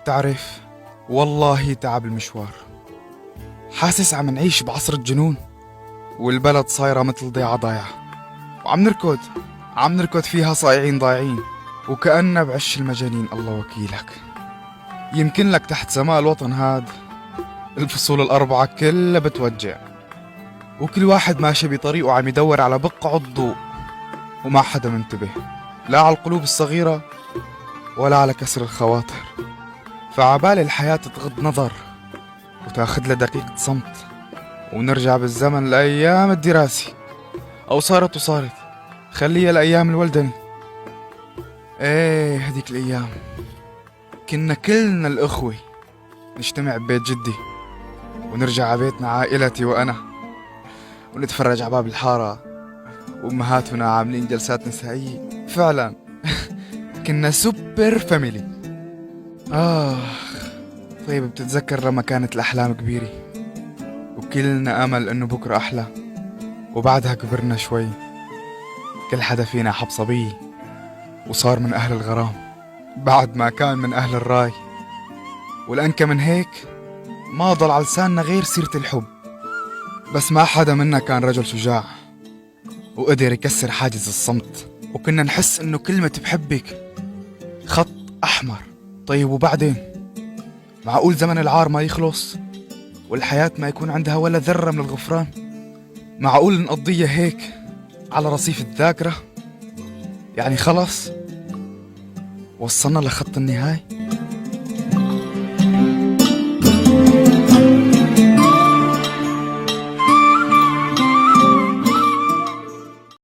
تعرف، والله تعب المشوار. حاسس عم نعيش بعصر الجنون، والبلد صايرة مثل ضيعة ضايعة، وعم نركض فيها صايعين ضايعين، وكأننا بعش المجانين. الله وكيلك. يمكن لك تحت سماء الوطن هاد الفصول الأربعة كلها بتوجع، وكل واحد ماشي بطريقه عم يدور على بقعة ضوء، وما حدا منتبه لا على القلوب الصغيرة ولا على كسر الخواطر. فعبالي الحياة تغض نظر وتاخد لها دقيقة صمت، ونرجع بالزمن لأيام الدراسي، أو صارت خليها لأيام الولدني. ايه هديك الأيام كنا كلنا الأخوة نجتمع ببيت جدي، ونرجع على بيتنا عائلتي وأنا، ونتفرج على باب الحارة وأمهاتنا عاملين جلسات نسائية. فعلا كنا سوبر فاميلي. طيب بتتذكر لما كانت الأحلام كبيرة وكلنا أمل إنه بكرة أحلى، وبعدها كبرنا شوي، كل حدا فينا حب صبي وصار من أهل الغرام بعد ما كان من أهل الراي. والأنكى من هيك ما ضل على لساننا غير سيرة الحب، بس ما حدا منا كان رجل شجاع وقدر يكسر حاجز الصمت، وكنا نحس إنه كلمة بحبك خط أحمر. طيب وبعدين؟ معقول زمن العار ما يخلص والحياة ما يكون عندها ولا ذرة من الغفران؟ معقول نقضيها هيك على رصيف الذاكرة؟ يعني خلص وصلنا لخط النهاية.